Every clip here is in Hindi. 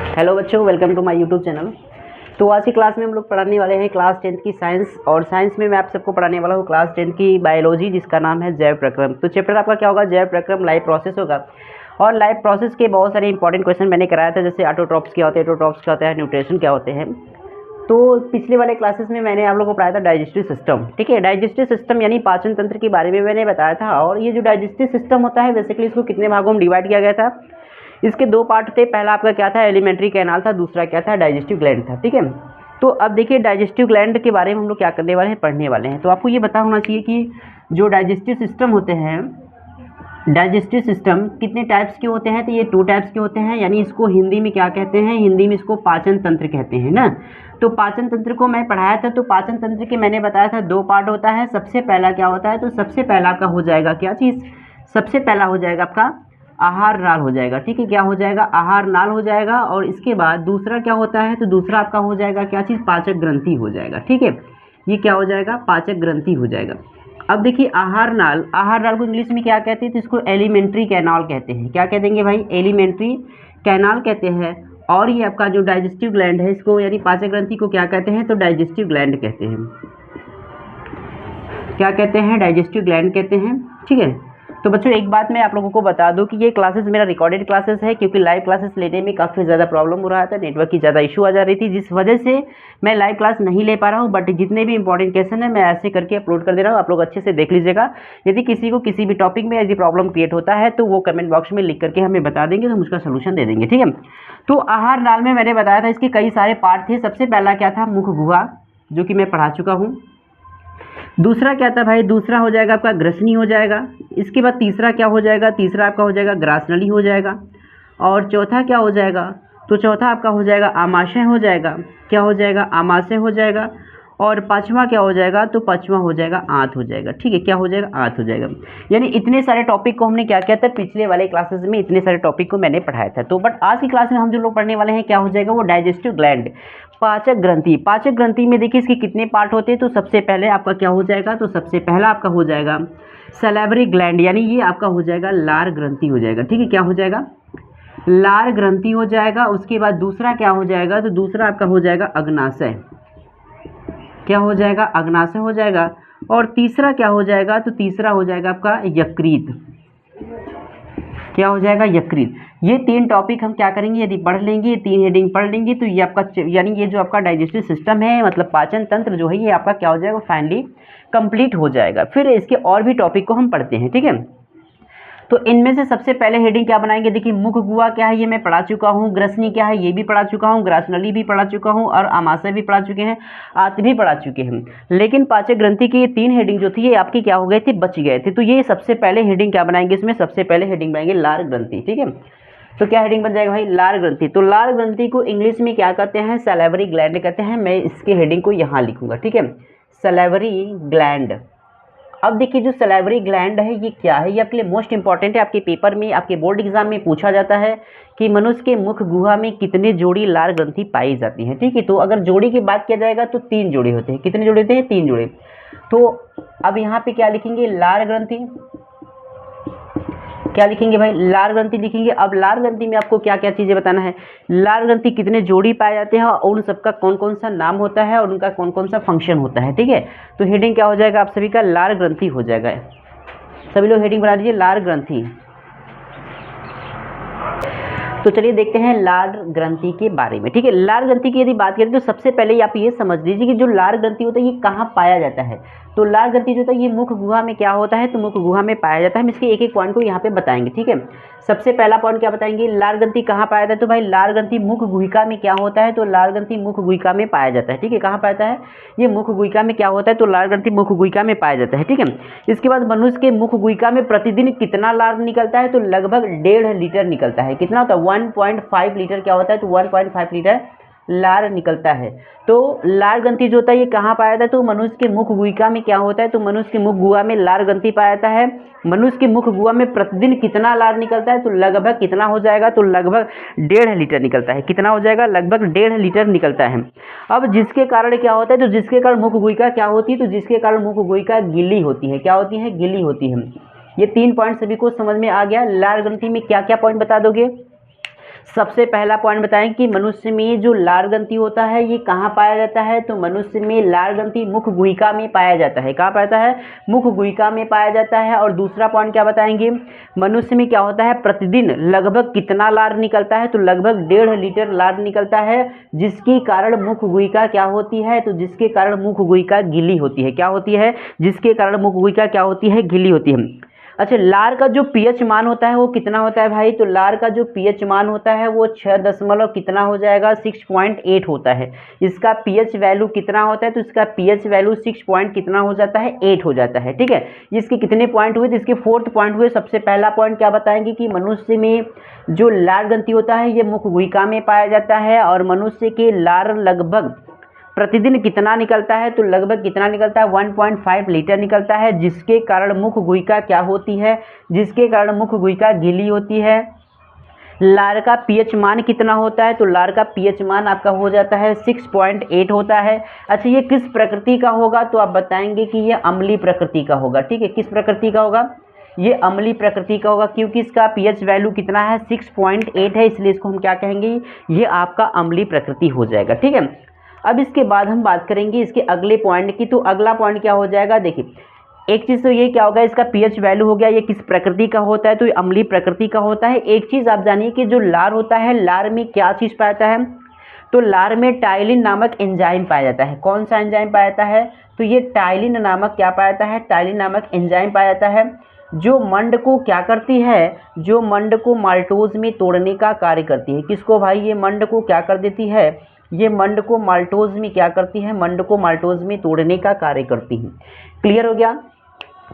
हेलो बच्चों, welcome to my YouTube channel. तो आज की क्लास में हम लोग पढ़ाने वाले हैं क्लास 10th की साइंस, और साइंस में मैं आप सबको पढ़ाने वाला हूँ क्लास 10th की बायोलॉजी, जिसका नाम है जैव प्रक्रम। तो चैप्टर आपका क्या होगा? जैव प्रक्रम, लाइफ प्रोसेस होगा। और लाइफ प्रोसेस के बहुत सारे इंपॉर्टेंट क्वेश्चन मैंने कराया था, जैसे ऑटोट्रॉप्स क्या होते हैं, एटोट्रॉप्स क्या होता है, न्यूट्रिशन क्या होते हैं। तो पिछले वाले क्लासेस में मैंने आप लोगों को पढ़ाया था डाइजेस्टिव सिस्टम। ठीक है, डाइजेस्टिव सिस्टम यानी पाचन तंत्र के बारे में मैंने बताया था। और ये जो डाइजेस्टिव सिस्टम होता है, बेसिकली इसको कितने भागों में डिवाइड किया गया था? इसके दो पार्ट थे। पहला आपका क्या था? एलिमेंट्री कैनाल था। दूसरा क्या था? डाइजेस्टिव ग्लैंड था। ठीक है, तो अब देखिए डाइजेस्टिव ग्लैंड के बारे में हम लोग क्या करने वाले हैं, पढ़ने वाले हैं। तो आपको ये पता होना चाहिए कि जो डाइजेस्टिव सिस्टम होते हैं, डाइजेस्टिव सिस्टम कितने टाइप्स के होते हैं? तो ये 2 टाइप्स के होते हैं। यानी इसको हिंदी में क्या कहते हैं? हिंदी में इसको पाचन तंत्र कहते हैं ना। तो पाचन तंत्र को मैं पढ़ाया था। तो पाचन तंत्र के मैंने बताया था 2 पार्ट होता है। सबसे पहला क्या होता है? तो सबसे पहला आपका हो जाएगा क्या चीज़? सबसे पहला हो जाएगा आपका आहार नाल हो जाएगा। ठीक है, क्या हो जाएगा? आहार नाल हो जाएगा। और इसके बाद दूसरा क्या होता है? तो दूसरा आपका हो जाएगा क्या चीज़? पाचक ग्रंथि हो जाएगा। ठीक है, ये क्या हो जाएगा? पाचक ग्रंथि हो जाएगा। अब देखिए आहार नाल को इंग्लिश में क्या कहते हैं? तो इसको एलिमेंट्री कैनाल कहते हैं। क्या कह देंगे भाई? एलिमेंट्री कैनाल कहते हैं। और ये आपका जो डाइजेस्टिव ग्लैंड है, इसको यानी पाचक ग्रंथि को क्या कहते हैं? तो डाइजेस्टिव ग्लैंड कहते हैं। क्या कहते हैं? डाइजेस्टिव ग्लैंड कहते हैं। ठीक है, तो बच्चों एक बात मैं आप लोगों को बता दूं कि ये क्लासेस मेरा रिकॉर्डेड क्लासेस है, क्योंकि लाइव क्लासेस लेने में काफ़ी ज़्यादा प्रॉब्लम हो रहा था, नेटवर्क की ज़्यादा इशू आ जा रही थी, जिस वजह से मैं लाइव क्लास नहीं ले पा रहा हूं। बट जितने भी इंपॉर्टेंट क्वेश्चन है मैं ऐसे करके अपलोड कर दे रहा हूं, आप लोग अच्छे से देख लीजिएगा। यदि किसी को किसी भी टॉपिक में यदि प्रॉब्लम क्रिएट होता है तो वो कमेंट बॉक्स में लिख करके हमें बता देंगे, तो हम उसका सोल्यूशन दे देंगे। ठीक है, तो आहार नाल में मैंने बताया था इसके कई सारे पार्ट थे। सबसे पहला क्या था? मुख गुहा, जो कि मैं पढ़ा चुका हूँ। दूसरा क्या था भाई? दूसरा हो जाएगा आपका ग्रसनी हो जाएगा। इसके बाद तीसरा क्या हो जाएगा? तीसरा आपका हो जाएगा ग्रासनली हो जाएगा। और चौथा क्या हो जाएगा? तो चौथा आपका हो जाएगा आमाशय हो जाएगा। क्या हो जाएगा? आमाशय हो जाएगा। और पांचवा क्या हो जाएगा? तो पांचवा हो जाएगा आंत हो जाएगा। ठीक है, क्या हो जाएगा? आंत हो जाएगा। यानी इतने सारे टॉपिक को हमने क्या किया था? पिछले वाले क्लासेस में इतने सारे टॉपिक को मैंने पढ़ाया था। तो बट आज की क्लास में हम जो लोग पढ़ने वाले हैं, क्या हो जाएगा? वो डाइजेस्टिव ग्लैंड, पाचक ग्रंथि। पाचक ग्रंथि में देखिए इसके कितने पार्ट होते हैं। तो सबसे पहले आपका क्या हो जाएगा? तो सबसे पहला आपका हो जाएगा सैलिवरी ग्लैंड, यानी ये आपका हो जाएगा लार ग्रंथि हो जाएगा। ठीक है, क्या हो जाएगा? लार ग्रंथि हो जाएगा। उसके बाद दूसरा क्या हो जाएगा? तो दूसरा आपका हो जाएगा अग्नाशय। क्या हो जाएगा? अग्नाशय हो जाएगा। और तीसरा क्या हो जाएगा? तो तीसरा हो जाएगा आपका यकृत। क्या हो जाएगा? यकृत। ये 3 टॉपिक हम क्या करेंगे? यदि पढ़ लेंगे, 3 हेडिंग पढ़ लेंगे, तो ये आपका यानी ये जो आपका डाइजेस्टिव सिस्टम है, मतलब पाचन तंत्र जो है, ये आपका क्या हो जाएगा? फाइनली कंप्लीट हो जाएगा। फिर इसके और भी टॉपिक को हम पढ़ते हैं। ठीक है, तो इनमें से सबसे पहले हेडिंग क्या बनाएंगे? देखिए मुख गुहा क्या है, ये मैं पढ़ा चुका हूँ। ग्रसनी क्या है, ये भी पढ़ा चुका हूँ। ग्रासनली भी पढ़ा चुका हूँ। और आमाशय भी पढ़ा चुके हैं। आंत भी पढ़ा चुके हैं। लेकिन पाचक ग्रंथि की ये 3 हेडिंग जो थी, ये आपकी क्या हो गई थी? बच गए थे। तो ये सबसे पहले हेडिंग क्या बनाएंगे? इसमें सबसे पहले हेडिंग बनाएंगे लार ग्रंथि। ठीक है, तो क्या हेडिंग बन जाएगा भाई? लार ग्रंथि। तो लार ग्रंथि को इंग्लिश में क्या कहते हैं? सैलिवरी ग्लैंड कहते हैं। मैं इसके हेडिंग को यहाँ लिखूंगा। ठीक है, सैलिवरी ग्लैंड। अब देखिए जो सैलिवरी ग्लैंड है ये क्या है? ये आपके लिए मोस्ट इंपॉर्टेंट है। आपके पेपर में, आपके बोर्ड एग्जाम में पूछा जाता है कि मनुष्य के मुख गुहा में कितने जोड़ी लार ग्रंथि पाई जाती है। ठीक है, तो अगर जोड़ी की बात किया जाएगा तो 3 जोड़े होते हैं। कितने जोड़े होते हैं? 3 जोड़े। तो अब यहाँ पे क्या लिखेंगे? लार ग्रंथि। क्या लिखेंगे भाई? लार ग्रंथि लिखेंगे। अब लार ग्रंथि में आपको क्या क्या चीज़ें बताना है? लार ग्रंथि कितने जोड़ी पाए जाते हैं, और उन सबका कौन कौन सा नाम होता है, और उनका कौन कौन सा फंक्शन होता है। ठीक है, तो हेडिंग क्या हो जाएगा आप सभी का? लार ग्रंथि हो जाएगा। सभी लोग हेडिंग बना दीजिए, लार ग्रंथि। तो चलिए देखते हैं लार ग्रंथि के बारे में। ठीक है, लार ग्रंथि की यदि बात करें तो सबसे पहले आप ये समझ लीजिए कि जो लार ग्रंथि होता है ये कहाँ पाया जाता है। तो लार ग्रंथि जो होता है ये मुख गुहा में क्या होता है? तो मुख गुहा में पाया जाता है। हम इसके एक एक पॉइंट को यहाँ पे बताएंगे। ठीक है, सबसे पहला पॉइंट क्या बताएंगे? लार ग्रंथि कहाँ पाया जाता है? तो भाई लार ग्रंथि मुख गुहिका में क्या होता है? तो लार ग्रंथि मुख गुहिका में पाया जाता है। ठीक है, कहाँ पाया जाता है? ये मुख गुहिका में क्या होता है? तो लार ग्रंथि मुख गुहिका में पाया जाता है। ठीक है, इसके बाद मनुष्य के मुख गुहिका में प्रतिदिन कितना लार निकलता है? तो लगभग 1.5 लीटर निकलता है। कितना होता है? 1.5 लीटर क्या होता है? तो 1.5 लीटर लार निकलता है। तो लार ग्रंथि जो होता है ये कहाँ पाया जाता है? तो मनुष्य के मुख गुहिका में क्या होता है? तो मनुष्य के मुख गुहा में लार ग्रंथि पाया जाता है। मनुष्य के मुख गुहा में प्रतिदिन कितना लार निकलता है? तो लगभग कितना हो जाएगा? तो लगभग 1.5 लीटर निकलता है। कितना हो जाएगा? लगभग 1.5 लीटर निकलता है। अब जिसके कारण क्या होता है? तो जिसके कारण मुख गुहिका क्या होती है? तो जिसके कारण मुख गुहिका गीली होती है। क्या होती है? गीली होती है। ये 3 पॉइंट सभी को समझ में आ गया। लार ग्रंथि में क्या क्या पॉइंट बता दोगे? सबसे पहला पॉइंट बताएं कि मनुष्य में जो लार ग्रंथि होता है ये कहाँ पाया जाता है? तो मनुष्य में लार ग्रंथि मुख गुहिका में पाया जाता है। कहाँ पाया जाता है? मुख गुहिका में पाया जाता है। और दूसरा पॉइंट क्या बताएंगे? मनुष्य में क्या होता है, प्रतिदिन लगभग कितना लार निकलता है? तो लगभग 1.5 लीटर लार निकलता है, जिसके कारण मुख गुहिका क्या होती है? तो जिसके कारण मुख गुहिका गीली होती है। क्या होती है? जिसके कारण मुख गुहिका क्या होती है? गीली होती है। अच्छा, लार का जो पीएच मान होता है वो कितना होता है भाई? तो लार का जो पीएच मान होता है वो 6 दशमलव कितना हो जाएगा? 6.8 होता है। इसका पीएच वैल्यू कितना होता है? तो इसका पीएच वैल्यू 6 पॉइंट कितना हो जाता है? 8 हो जाता है। ठीक है, इसके कितने पॉइंट हुए? तो इसके 4th पॉइंट हुए। सबसे पहला पॉइंट क्या बताएंगे कि मनुष्य में जो लार ग्रंथि होता है ये मुख गुहिका में पाया जाता है, और मनुष्य के लार लगभग प्रतिदिन कितना निकलता है? तो लगभग कितना निकलता है? 1.5 लीटर निकलता है, जिसके कारण मुख गुहिका क्या होती है? जिसके कारण मुख गुहिका गीली होती है। लार का पीएच मान कितना होता है? तो लार का पीएच मान आपका हो जाता है 6.8 होता है। अच्छा, ये किस प्रकृति का होगा? तो आप बताएंगे कि ये अम्लीय प्रकृति का होगा। ठीक है, किस प्रकृति का होगा? ये अम्लीय प्रकृति का होगा, क्योंकि इसका पीएच वैल्यू कितना है? 6.8 है, इसलिए इसको हम क्या कहेंगे? ये आपका अम्लीय प्रकृति हो जाएगा। ठीक है, अब इसके बाद हम बात करेंगे इसके अगले पॉइंट की। तो अगला पॉइंट क्या हो जाएगा? देखिए, एक चीज़ तो ये क्या होगा, इसका पीएच वैल्यू हो गया, ये किस प्रकृति का होता है? तो ये अम्लीय प्रकृति का होता है। एक चीज़ आप जानिए कि जो लार होता है, लार में क्या चीज़ पाया जाता है? तो लार में टाइलिन नामक एंजाइम पाया जाता है। कौन सा एंजाइम पाया जाता है? तो ये टाइलिन नामक क्या पाया जाता है? टाइलिन नामक एंजाइम पाया जाता है, जो मंड को क्या करती है? जो मंड को माल्टोज में तोड़ने का कार्य करती है। किसको भाई? ये मंड को क्या कर देती है? ये मंड को माल्टोज में क्या करती है? मंड को माल्टोज में तोड़ने का कार्य करती है। क्लियर हो गया?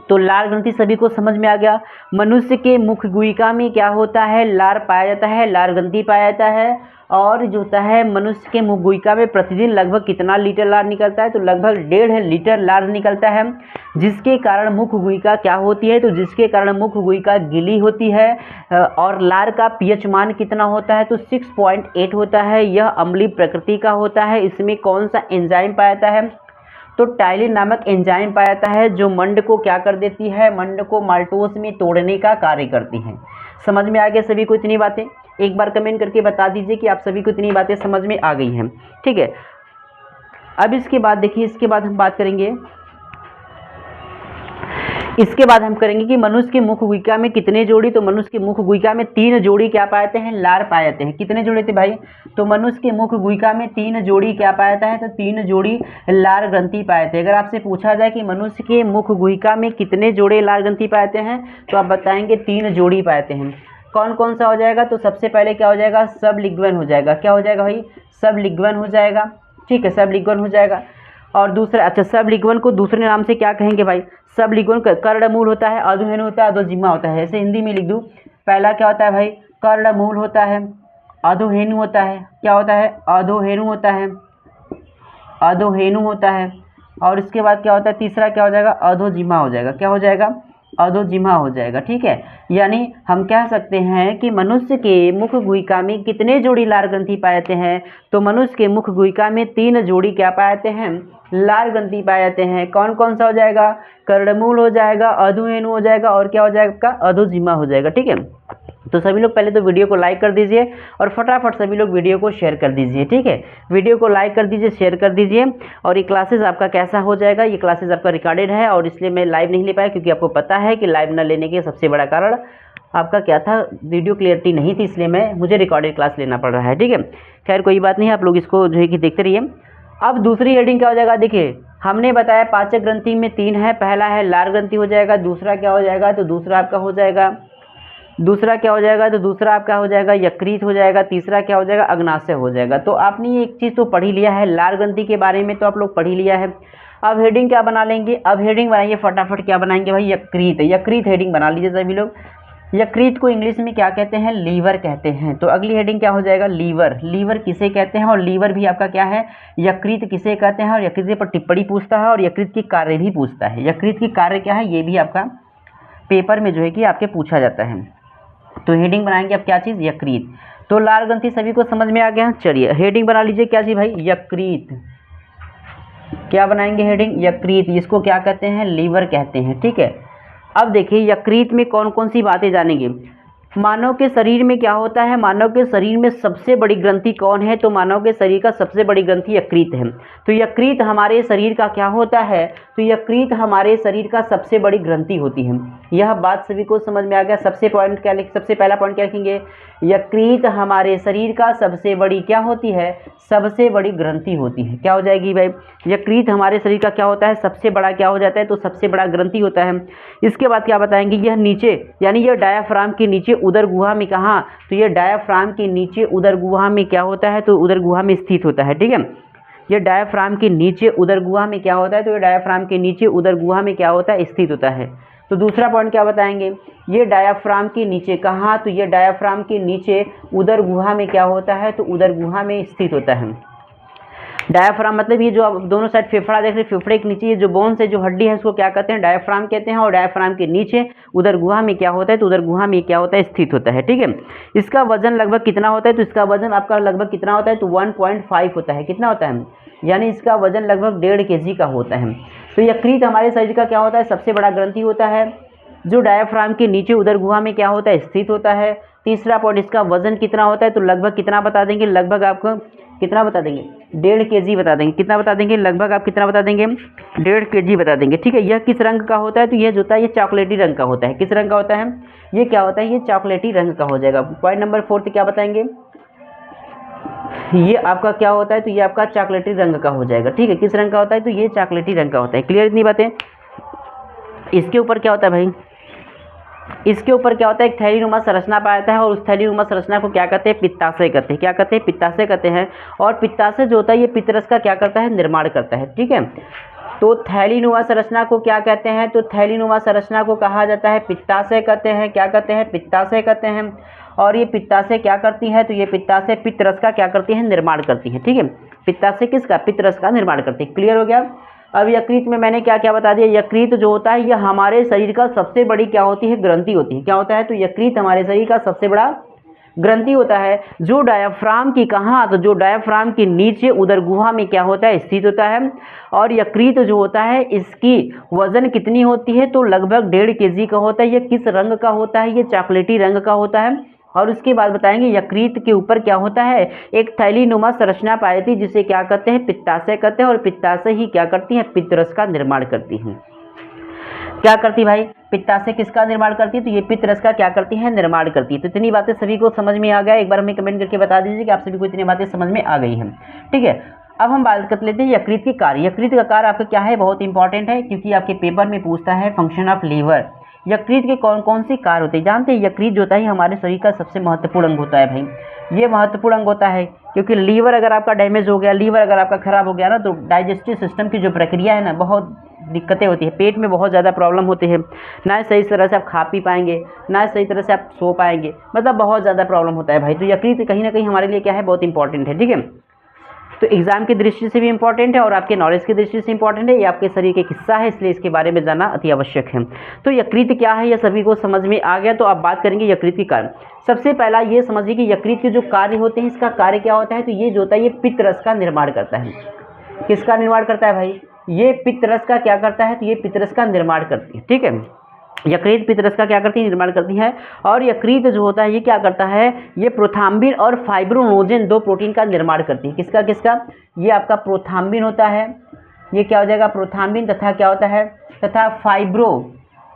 तो लार ग्रंथि सभी को समझ में आ गया। मनुष्य के मुख गुहिका में क्या होता है? लार पाया जाता है, लार ग्रंथि पाया जाता है। और जो होता है मनुष्य के मुख गुहिका में प्रतिदिन लगभग कितना लीटर लार निकलता है? तो लगभग 1.5 लीटर लार निकलता है, जिसके कारण मुख गुहिका क्या होती है? तो जिसके कारण मुख गुहिका गीली होती है। और लार का पीएच मान कितना होता है? तो 6.8 होता है। यह अम्लीय प्रकृति का होता है। इसमें कौन सा एंजाइम पाया जाता है? तो टाइलिन नामक एंजाइम पाया जाता है, जो मंड को क्या कर देती है? मंड को माल्टोज में तोड़ने का कार्य करती है। समझ में आ गया सभी को इतनी बातें? एक बार कमेंट करके बता दीजिए कि आप सभी को इतनी बातें समझ में आ गई हैं। ठीक है, अब इसके बाद देखिए, इसके बाद हम बात करेंगे, इसके बाद हम करेंगे कि मनुष्य के मुख गुहिका में कितने जोड़ी? तो मनुष्य के मुख गुहिका में 3 जोड़ी क्या पाए जाते हैं? लार पाए जाते हैं। कितने जोड़ी थे भाई? तो मनुष्य के मुख गुहिका में 3 जोड़ी क्या पाया जाता है? तो 3 जोड़ी लार ग्रंथि पाए जाते हैं। अगर आपसे पूछा जाए कि मनुष्य के मुख गुहिका में कितने जोड़े लार ग्रंथि पाए जाते हैं, तो आप बताएंगे 3 जोड़ी पाए जाते हैं। कौन कौन सा हो जाएगा? तो सबसे पहले क्या हो जाएगा? सब लिग्वन हो जाएगा। क्या हो जाएगा भाई? सब लिग्वन हो जाएगा। ठीक है, सब लिग्वन हो जाएगा। और दूसरा, अच्छा, सब लिग्वन को दूसरे नाम से क्या कहेंगे भाई? सब लिग्वन कर्णमूल होता है, अधोहेनु होता है, अधोजिह्वा होता है। ऐसे हिंदी में लिख दूँ, पहला क्या होता है भाई? कर्णमूल होता है, अधोहेनु होता है। क्या होता है? अधोहेनु होता है, अधोहेनु होता है। और इसके बाद क्या होता है? तीसरा क्या हो जाएगा? अधोजिह्वा हो जाएगा। क्या हो जाएगा? अधोजिह्वा हो जाएगा। ठीक है, यानी हम कह सकते हैं कि मनुष्य के मुख गुहिका में कितने जोड़ी लार ग्रंथि पाए जाते हैं? तो मनुष्य के मुख गुहिका में 3 जोड़ी क्या पाए जाते हैं? लार ग्रंथि पाए जाते हैं। कौन कौन सा हो जाएगा? कर्णमूल हो जाएगा, अधोहेनु हो जाएगा, और क्या हो जाएगा आपका? अधोजिह्वा हो जाएगा। ठीक है, तो सभी लोग पहले तो वीडियो को लाइक कर दीजिए, और फटाफट सभी लोग वीडियो को शेयर कर दीजिए। ठीक है, वीडियो को लाइक कर दीजिए, शेयर कर दीजिए। और ये क्लासेस आपका कैसा हो जाएगा? ये क्लासेस आपका रिकॉर्डेड है, और इसलिए मैं लाइव नहीं ले पाया, क्योंकि आपको पता है कि लाइव न लेने के सबसे बड़ा कारण आपका क्या था? वीडियो क्लियरिटी नहीं थी, इसलिए मुझे रिकॉर्डेड क्लास लेना पड़ रहा है। ठीक है, खैर कोई बात नहीं, आप लोग इसको जो है कि देखते रहिए। अब दूसरी हेडिंग क्या हो जाएगा? देखिए, हमने बताया पाचक ग्रंथि में 3 है। पहला है लार ग्रंथि हो जाएगा, दूसरा क्या हो जाएगा? तो दूसरा आपका हो जाएगा, दूसरा क्या हो जाएगा? तो दूसरा आपका हो जाएगा यकृत हो जाएगा, तीसरा क्या हो जाएगा? अग्नाशय हो जाएगा। तो आपने एक चीज़ तो पढ़ ही लिया है, लार ग्रंथि के बारे में तो आप लोग पढ़ ही लिया है। अब हेडिंग क्या बना लेंगे? अब हेडिंग बनाइए फटाफट। क्या बनाएंगे भाई? यकृत। यकृत हेडिंग बना लीजिए सभी लोग। यकृत को इंग्लिश में क्या कहते हैं? लीवर कहते हैं। तो अगली हेडिंग क्या हो जाएगा? लीवर। लीवर किसे कहते हैं? और लीवर भी आपका क्या है? यकृत किसे कहते हैं? और यकृत पर टिप्पणी पूछता है, और यकृत की कार्य भी पूछता है। यकृत की कार्य क्या है? ये भी आपका पेपर में जो है कि आपके पूछा जाता है। तो हेडिंग बनाएंगे आप क्या चीज़? यकृत। तो लार ग्रंथि सभी को समझ में आ गया? चलिए हेडिंग बना लीजिए क्या चीज़ भाई? यकृत। क्या बनाएंगे हेडिंग? यकृत। इसको क्या कहते हैं? लीवर कहते हैं। ठीक है, अब देखिए यकृत में कौन कौन सी बातें जानेंगे। मानव के शरीर में क्या होता है, मानव के शरीर में सबसे बड़ी ग्रंथि कौन है, तो मानव के शरीर का सबसे बड़ी ग्रंथि यकृत है। तो यकृत हमारे शरीर का क्या होता है, तो यकृत हमारे शरीर का सबसे बड़ी ग्रंथि होती है। यह बात सभी को समझ में आ गया। सबसे पहला पॉइंट क्या लिखेंगे, यकृत हमारे शरीर का सबसे बड़ी क्या होती है, सबसे बड़ी ग्रंथि होती है। क्या हो जाएगी भाई, यकृत हमारे शरीर का क्या होता है, सबसे बड़ा क्या हो जाता है, तो सबसे बड़ा ग्रंथि होता है। इसके बाद क्या बताएंगे, यह नीचे यानी यह डायाफ्राम के नीचे उदर गुहा में कहाँ, तो यह डायाफ्राम के नीचे उदर गुहा में क्या होता है, तो उदर गुहा में स्थित होता है। ठीक है, यह डायाफ्राम के नीचे उदर गुहा में क्या होता है, तो यह डायाफ्राम के नीचे उदर गुहा में क्या होता है, स्थित होता है। तो दूसरा पॉइंट क्या बताएंगे, ये डायाफ्राम के नीचे कहाँ, तो ये डायाफ्राम के नीचे उदर गुहा में क्या होता है, तो उदर गुहा में स्थित होता है। डायाफ्राम मतलब ये जो आप दोनों साइड फेफड़ा देख रहे हैं, फेफड़े के नीचे ये जो बोन्स है, जो हड्डी है, उसको क्या कहते हैं, डायाफ्राम कहते हैं। और डायाफ्राम के नीचे उदर गुहा में क्या होता है, तो उदर गुहा में क्या होता है, स्थित होता है। ठीक है, इसका वजन लगभग कितना होता है, तो इसका वजन आपका लगभग कितना होता है, तो 1.5 होता है। कितना होता है, यानी इसका वजन लगभग 1.5 kg का होता है। तो यकृत हमारे शरीर का क्या होता है, सबसे बड़ा ग्रंथि होता है, जो डायाफ्राम के नीचे उदर गुहा में क्या होता है, स्थित होता है। तीसरा पॉइंट, इसका वजन कितना होता है, तो लगभग कितना बता देंगे, लगभग आपको कितना बता देंगे, 1.5 kg बता देंगे। कितना बता देंगे, लगभग आप कितना बता देंगे, 1.5 kg बता देंगे। ठीक है, यह किस रंग का होता है, तो यह जो होता है ये चॉकलेटी रंग का होता है। किस रंग का होता है, ये क्या होता है, ये चॉकलेटी रंग का हो जाएगा। पॉइंट नंबर 4 क्या बताएंगे, ये आपका क्या होता है, तो ये आपका चॉकलेटी रंग का हो जाएगा। ठीक है, किस रंग का होता है, तो ये चॉकलेटी रंग का होता है। क्लियर इतनी बातें। इसके ऊपर क्या होता है भाई, इसके ऊपर क्या होता है, एक थैलीनुमा संरचना पाया जाता है, और उस थैलीनुमा संरचना को क्या कहते हैं, पित्ताशय कहते हैं। क्या कहते हैं, पित्ताशय कहते हैं। और पित्ताशय जो होता है ये पित्तरस का क्या करता है, निर्माण करता है। ठीक है, तो थैलीनुमा संरचना को क्या कहते हैं, तो थैलीनुमा संरचना को कहा जाता है पित्ताशय कहते हैं। क्या कहते हैं, पित्ताशय कहते हैं। और ये पित्ताशय क्या करती है, तो ये पित्ताशय पित्तरस का क्या करती है, निर्माण करती है। ठीक है, पित्ताशय किसका, पित्तरस का निर्माण करती है। क्लियर हो गया। अब यकृत में मैंने क्या क्या बता दिया, यकृत जो होता है यह हमारे शरीर का सबसे बड़ी क्या होती है, ग्रंथि होती है। क्या होता है, तो यकृत हमारे शरीर का सबसे बड़ा ग्रंथि होता है, जो डायाफ्राम की कहाँ, तो जो डायाफ्राम के नीचे उदर गुहा में क्या होता है, स्थित होता है। और यकृत जो होता है इसकी वजन कितनी होती है, तो लगभग 1.5 kg का होता है। ये किस रंग का होता है, ये चॉकलेटी रंग का होता है। और उसके बाद बताएंगे यकृत के ऊपर क्या होता है, एक थैलीनुमा संरचना पाई थी, जिसे क्या कहते हैं, पित्ताशय कहते हैं। और पित्ताशय ही क्या करती है, पित्तरस का निर्माण करती है। क्या करती भाई, पित्ताशय किसका निर्माण करती है, तो ये पित्तरस का क्या करती है, निर्माण करती है। तो इतनी बातें सभी को समझ में आ गया, एक बार हमें कमेंट करके बता दीजिए कि आप सभी को इतनी बातें समझ में आ गई हैं। ठीक है, अब हम बात कर लेते हैं यकृत के कार्य। यकृत का कार्य आपका क्या है, बहुत इंपॉर्टेंट है, क्योंकि आपके पेपर में पूछता है फंक्शन ऑफ लीवर। यकृत के कौन कौन से कार्य होते हैं, जानते हैं। यकृत जो होता है हमारे शरीर का सबसे महत्वपूर्ण अंग होता है भाई। ये महत्वपूर्ण अंग होता है क्योंकि लीवर अगर आपका डैमेज हो गया, लीवर अगर आपका खराब हो गया ना, तो डाइजेस्टिव सिस्टम की जो प्रक्रिया है ना, बहुत दिक्कतें होती है। पेट में बहुत ज़्यादा प्रॉब्लम होती है, ना सही तरह से आप खा पी पाएंगे, ना सही तरह से आप सो पाएंगे, मतलब बहुत ज़्यादा प्रॉब्लम होता है भाई। तो यकृत कहीं ना कहीं हमारे लिए क्या है, बहुत इंपॉर्टेंट है। ठीक है, तो एग्जाम की दृष्टि से भी इंपॉर्टेंट है और आपके नॉलेज की दृष्टि से इंपॉर्टेंट है। ये आपके शरीर का एक हिस्सा है, इसलिए इसके बारे में जानना अति आवश्यक है। तो यकृत क्या है, यह सभी को समझ में आ गया। तो अब बात करेंगे यकृत के कारण। सबसे पहला ये समझिए कि यकृत के जो कार्य होते हैं, इसका कार्य क्या होता है, तो ये जो होता है ये पित्तरस का निर्माण करता है। किसका निर्माण करता है भाई, ये पित्तरस का क्या करता है, तो ये पित्तरस का निर्माण करती है। ठीक है, यकृत पित्तरस का क्या करती है, निर्माण करती है। और यकृत जो होता है ये क्या करता है, ये प्रोथाम्बिन और फाइब्रोनोजेन दो प्रोटीन का निर्माण करती है। किसका किसका, ये आपका प्रोथाम्बिन होता है, ये क्या हो जाएगा, प्रोथाम्बिन, तथा क्या होता है, तथा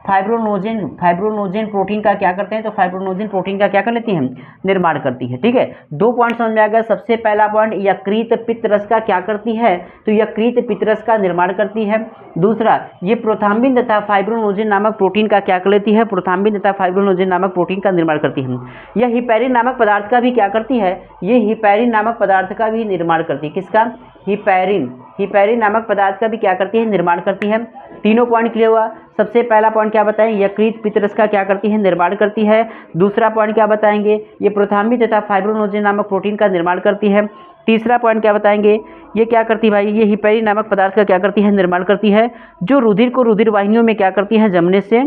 फाइब्रोनोजेन प्रोटीन का क्या करते हैं, तो फाइब्रोनोजेन प्रोटीन का क्या कर लेती हैं, निर्माण करती है। ठीक है, 2 पॉइंट समझ में आ गया। सबसे पहला पॉइंट, यकृत पित्तरस का क्या करती है, तो यकृत पित्तरस का निर्माण करती है। दूसरा, ये प्रोथाम्बिन तथा फाइब्रोनोजेन नामक प्रोटीन का क्या कर लेती है, प्रोथाम्बिन तथा फाइब्रोनोजेन नामक प्रोटीन का निर्माण करती है। यह हिपैरिन नामक पदार्थ का भी क्या करती है, ये हिपैरिन नामक पदार्थ का भी निर्माण करती है। किसका, हिपैरिन नामक पदार्थ का भी क्या करती है, निर्माण करती है। तीनों पॉइंट क्लियर हुआ। सबसे पहला पॉइंट क्या बताएं, यकृत पित्तरस का क्या करती है, निर्माण करती है। दूसरा पॉइंट क्या बताएंगे, ये प्रोथाम्बिन तथा फाइब्रोनोजेन नामक प्रोटीन का निर्माण करती है। तीसरा पॉइंट क्या बताएंगे, ये क्या करती है भाई, ये हिपैरिन नामक पदार्थ का क्या करती है, निर्माण करती है, जो रुधिर को रुधिर वाहिनियों में क्या करती है, जमने से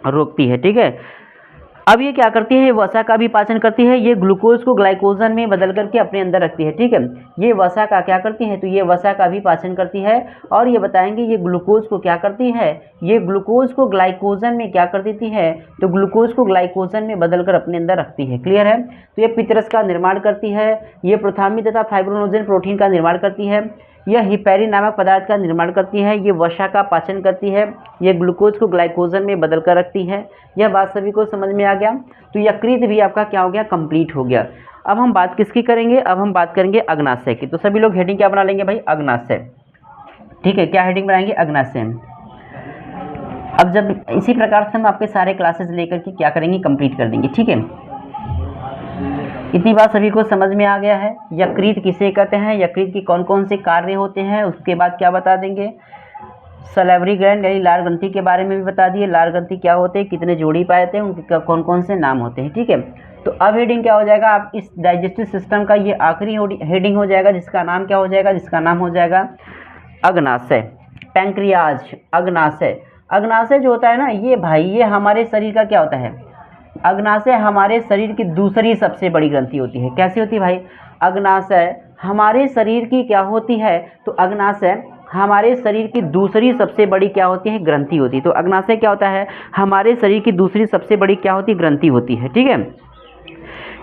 रोकती है। ठीक है, अब ये क्या करती है, ये वसा का भी पाचन करती है, ये ग्लूकोज को ग्लाइकोजन में बदल करके अपने अंदर रखती है, ठीक है। ये वसा का क्या करती है, तो ये वसा का भी पाचन करती है। और ये बताएंगे ये ग्लूकोज को क्या करती है, ये ग्लूकोज को ग्लाइकोजन में क्या कर देती है, तो ग्लूकोज को ग्लाइकोजन में बदल कर अपने अंदर रखती है। क्लियर है। तो ये पितरस का निर्माण करती है, ये प्रोथाम्बी तथा फाइब्रोनोजन प्रोटीन का निर्माण करती है, यह हिपैरिन नामक पदार्थ का निर्माण करती है, ये वसा का पाचन करती है, ये ग्लूकोज को ग्लाइकोजन में बदल कर रखती है। यह बात सभी को समझ में आ गया। तो यकृत भी आपका क्या हो गया, कंप्लीट हो गया। अब हम बात किसकी करेंगे, अब हम बात करेंगे अग्नाशय की। तो सभी लोग हेडिंग क्या बना लेंगे भाई, अग्नाशय। ठीक है, क्या हेडिंग बनाएंगे, अग्नाशय। अब जब इसी प्रकार से हम आपके सारे क्लासेस लेकर के क्या करेंगे, कंप्लीट कर देंगे। ठीक है, इतनी बात सभी को समझ में आ गया है। यकृत किसे कहते हैं, यकृत की कौन कौन से कार्य होते हैं, उसके बाद क्या बता देंगे, सलेवरी ग्लैंड यानी लार ग्रंथि के बारे में भी बता दिए। लार ग्रंथि क्या होते हैं, कितने जोड़ी पाए थे, उनके कौन कौन से नाम होते हैं। ठीक है, तो अब हेडिंग क्या हो जाएगा, आप इस डाइजेस्टिव सिस्टम का ये आखिरी हेडिंग हो जाएगा, जिसका नाम क्या हो जाएगा, जिसका नाम हो जाएगा अग्नाशय, पैंक्रियाज, अग्नाशय। अग्नाशय जो होता है ना, ये भाई ये हमारे शरीर का क्या होता है, अग्नाशय हमारे शरीर की दूसरी सबसे बड़ी ग्रंथि होती है। कैसी होती है भाई, अग्नाशय हमारे शरीर की क्या होती है, तो अग्नाशय हमारे शरीर की दूसरी सबसे बड़ी क्या होती है, ग्रंथि होती है। तो अग्नाशय क्या होता है, हमारे शरीर की दूसरी सबसे बड़ी क्या होती है, ग्रंथि होती है। ठीक है,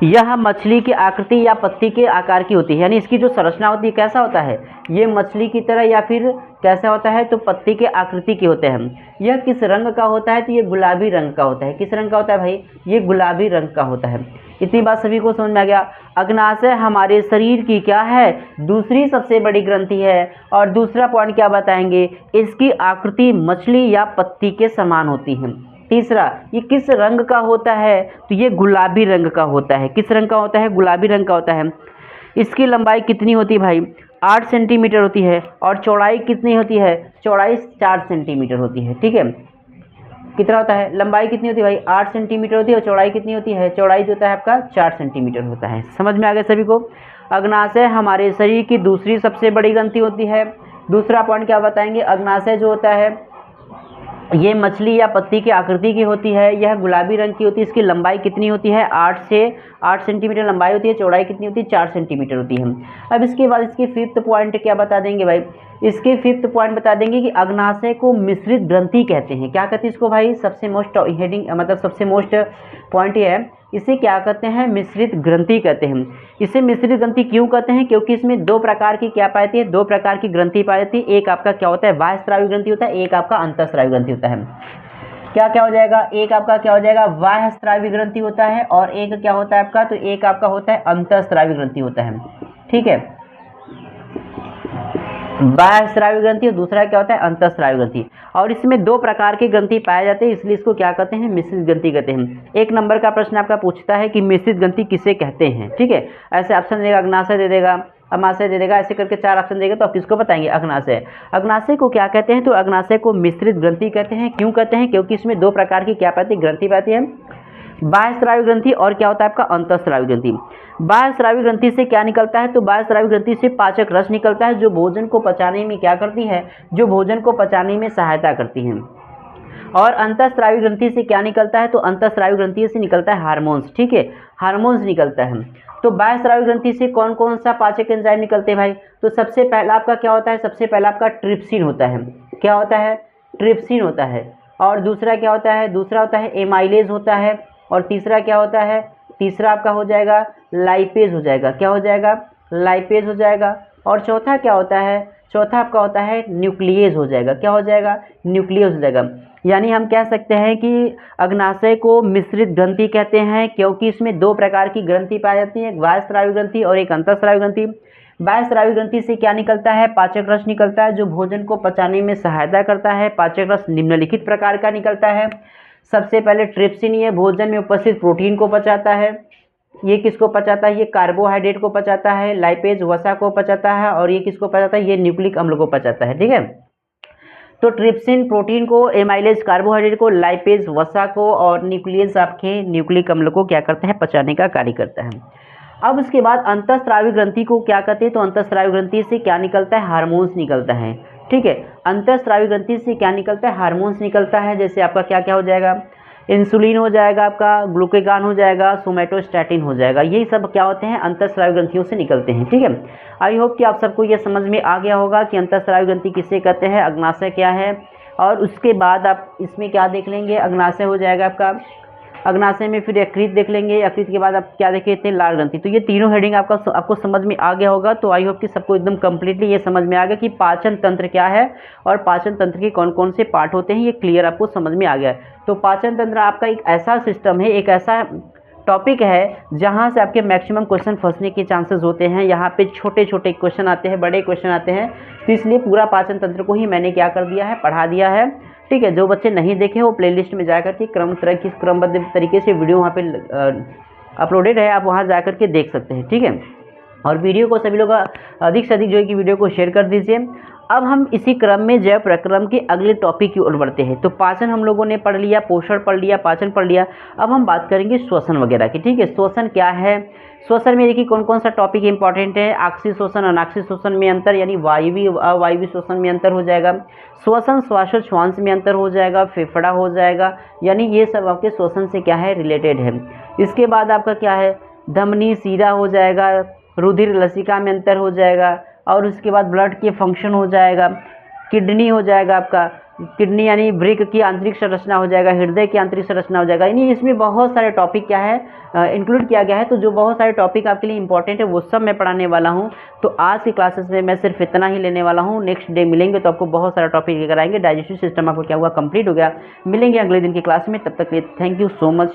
यह मछली की आकृति या पत्ती के आकार की होती है, यानी इसकी जो संरचना होती है कैसा होता है, ये मछली की तरह या फिर कैसा होता है, तो पत्ती के आकृति के होते हैं। यह किस रंग का होता है, तो ये गुलाबी रंग का होता है। किस रंग का होता है भाई, ये गुलाबी रंग का होता है। इतनी बात सभी को समझ में आ गया। अग्नाशय हमारे शरीर की क्या है, दूसरी सबसे बड़ी ग्रंथि है। और दूसरा पॉइंट क्या बताएंगे, इसकी आकृति मछली या पत्ती के समान होती है। तीसरा, ये किस रंग का होता है, तो ये गुलाबी रंग का होता है। किस रंग का होता है, गुलाबी रंग का होता है। इसकी लंबाई कितनी होती है भाई, 8 सेंटीमीटर होती है। और चौड़ाई कितनी होती है, चौड़ाई 4 सेंटीमीटर होती है। ठीक है, कितना होता है, लंबाई कितनी होती है भाई, 8 सेंटीमीटर होती है। और चौड़ाई कितनी होती है, चौड़ाई जो होता है आपका 4 सेंटीमीटर होता है। समझ में आ गया सभी को। अग्नाशय हमारे शरीर की दूसरी सबसे बड़ी ग्रंथि होती है। दूसरा पॉइंट क्या बताएंगे, अग्नाशय जो होता है ये मछली या पत्ती की आकृति की होती है, यह गुलाबी रंग की होती है। इसकी लंबाई कितनी होती है, 8 सेंटीमीटर लंबाई होती है। चौड़ाई कितनी होती है, 4 सेंटीमीटर होती है। अब इसके बाद इसकी फिफ्थ पॉइंट क्या बता देंगे भाई, इसके फिफ्थ पॉइंट बता देंगे कि अग्नाशय को मिश्रित ग्रंथि कहते हैं। क्या कहते हैं इसको भाई, सबसे मोस्ट हेडिंग मतलब सबसे मोस्ट पॉइंट ये है, इसे क्या कहते हैं, मिश्रित ग्रंथि कहते हैं। इसे मिश्रित ग्रंथि क्यों कहते हैं, क्योंकि इसमें दो प्रकार की क्या पाई जाती है, दो प्रकार की ग्रंथि पाई जाती है। एक आपका क्या होता है, बाह्यस्रावी ग्रंथि होता है, एक आपका अंतःस्रावी ग्रंथि होता है। क्या क्या हो जाएगा, एक आपका क्या हो जाएगा, बाह्यस्रावी ग्रंथि होता है, और एक क्या होता है आपका, तो एक आपका होता है अंतःस्रावी ग्रंथि होता है। ठीक है, बाह्यस्रावी ग्रंथि और दूसरा क्या होता है, अंतःस्रावी ग्रंथि। और इसमें दो प्रकार की ग्रंथि पाए जाते हैं, इसलिए इसको क्या कहते हैं, मिश्रित ग्रंथि कहते हैं। एक नंबर का प्रश्न आपका पूछता है कि मिश्रित ग्रंथि किसे कहते हैं। ठीक है, ऐसे ऑप्शन देगा, अग्नाशय दे देगा, अमाशय दे देगा, ऐसे करके 4 ऑप्शन देगा। तो आप किसको बताएंगे, अग्नाशय। अग्नाशय को क्या कहते हैं, तो अग्नाशय को मिश्रित ग्रंथि कहते हैं। क्यों कहते हैं, क्योंकि इसमें दो प्रकार की क्या पाती है, ग्रंथि पाती है, बाह्यस्रावी ग्रंथि और क्या होता है आपका अंतःस्रावी ग्रंथि। बाह्यस्रावी ग्रंथि से क्या निकलता है, तो बाह्यस्रावी ग्रंथि से पाचक रस निकलता है, जो भोजन को पचाने में क्या करती है, जो भोजन को पचाने में सहायता करती है। और अंतःस्रावी ग्रंथि से क्या निकलता है, तो अंतःस्रावी ग्रंथि से निकलता है हार्मोन्स। ठीक है, हार्मोन्स निकलता है। तो बाह्यस्रावी ग्रंथि से कौन कौन सा पाचक एंजाइम निकलते हैं भाई, तो सबसे पहला आपका क्या होता है, सबसे पहला आपका ट्रिप्सिन होता है। क्या होता है, ट्रिप्सिन होता है। और दूसरा क्या होता है, दूसरा होता है एमाइलेज होता है। और तीसरा क्या होता है, तीसरा आपका हो जाएगा लाइपेज हो जाएगा। क्या हो जाएगा, लाइपेज हो जाएगा। और चौथा क्या होता है, चौथा आपका होता है न्यूक्लियेज हो जाएगा। क्या हो जाएगा, न्यूक्लियस हो जाएगा। यानी हम कह सकते हैं कि अग्नाशय को मिश्रित ग्रंथि कहते हैं, क्योंकि इसमें दो प्रकार की ग्रंथि पाई जाती है, एक बाह्यस्रावी ग्रंथि और एक अंतःस्रावी ग्रंथि। बाह्यस्रावी ग्रंथि से क्या निकलता है, पाचक रस निकलता है, जो भोजन को पचाने में सहायता करता है। पाचक रस निम्नलिखित प्रकार का निकलता है। सबसे पहले ट्रिप्सिन, ये भोजन में उपस्थित प्रोटीन को पचाता है। ये किसको पचाता है, ये कार्बोहाइड्रेट को पचाता है। लाइपेज वसा को पचाता है। और ये किसको पचाता है, ये न्यूक्लिक अम्ल को पचाता है। ठीक है, तो ट्रिप्सिन प्रोटीन को, एमाइलेज कार्बोहाइड्रेट को, लाइपेज वसा को, और न्यूक्लियस आपके न्यूक्लिक अम्ल को क्या करता है, पचाने का कार्य करता है। अब उसके बाद अंतःस्रावी ग्रंथि को क्या कहते हैं, तो अंतःस्रावी ग्रंथि से क्या निकलता है, हार्मोन्स निकलता है। ठीक है, अंतःस्रावी ग्रंथि से क्या निकलता है, हार्मोन्स निकलता है। जैसे आपका क्या क्या हो जाएगा, इंसुलिन हो जाएगा आपका, ग्लूकेगान हो जाएगा, सोमेटोस्टैटिन हो जाएगा। यही सब क्या होते हैं, अंतःस्रावी ग्रंथियों से निकलते हैं। ठीक है, आई होप कि आप सबको ये समझ में आ गया होगा कि अंतःस्रावी ग्रंथि किसे कहते हैं, अग्नाशय क्या है। और उसके बाद आप इसमें क्या देख लेंगे, अग्नाशय हो जाएगा आपका, अग्नाशय में फिर यकृत देख लेंगे, यकृत के बाद आप क्या देखे थे, लाल ग्रंथि। तो ये तीनों हेडिंग आपको समझ में आ गया होगा। तो आई होप कि सबको एकदम कंप्लीटली ये समझ में आ गया कि पाचन तंत्र क्या है और पाचन तंत्र के कौन कौन से पार्ट होते हैं, ये क्लियर आपको समझ में आ गया। तो पाचन तंत्र आपका एक ऐसा सिस्टम है, एक ऐसा टॉपिक है जहाँ से आपके मैक्सिमम क्वेश्चन फंसने के चांसेस होते हैं। यहाँ पे छोटे छोटे क्वेश्चन आते हैं, बड़े क्वेश्चन आते हैं, तो इसलिए पूरा पाचन तंत्र को ही मैंने क्या कर दिया है, पढ़ा दिया है। ठीक है, जो बच्चे नहीं देखे वो प्लेलिस्ट में जाकर के क्रमबद्ध तरीके से वीडियो वहाँ पे अपलोडेड है, आप वहाँ जाकर के देख सकते हैं। ठीक है, और वीडियो को सभी लोग अधिक से अधिक जो है कि वीडियो को शेयर कर दीजिए। अब हम इसी क्रम में जैव प्रक्रम के अगले टॉपिक की ओर बढ़ते हैं। तो पाचन हम लोगों ने पढ़ लिया, पोषण पढ़ लिया, पाचन पढ़ लिया। अब हम बात करेंगे श्वसन वगैरह की। ठीक है, श्वसन क्या है, श्वसन में देखिए कौन कौन सा टॉपिक इंपॉर्टेंट है। आक्सीय श्वसन, अनाक्सीय श्वसन में अंतर, यानी वायवीय अवायवीय श्वसन में अंतर हो जाएगा। श्वसन श्वासोच्छ्वास में अंतर हो जाएगा, फेफड़ा हो जाएगा, यानी ये सब आपके श्वसन से क्या है, रिलेटेड है। इसके बाद आपका क्या है, धमनी सीरा हो जाएगा, रुधिर लसिका में अंतर हो जाएगा, और उसके बाद ब्लड के फंक्शन हो जाएगा। किडनी हो जाएगा आपका, किडनी यानी वृक्क की आंतरिक संरचना हो जाएगा, हृदय की आंतरिक संरचना हो जाएगा। यानी इसमें बहुत सारे टॉपिक क्या है, इंक्लूड किया गया है। तो जो बहुत सारे टॉपिक आपके लिए इंपॉर्टेंट है वो सब मैं पढ़ाने वाला हूँ। तो आज की क्लासेस में मैं सिर्फ इतना ही लेने वाला हूँ। नेक्स्ट डे मिलेंगे तो आपको बहुत सारा टॉपिक लेकर आएंगे। डाइजेस्टिव सिस्टम आपको क्या हुआ, कंप्लीट हो गया। मिलेंगे अगले दिन की क्लास में, तब तक के लिए थैंक यू सो मच।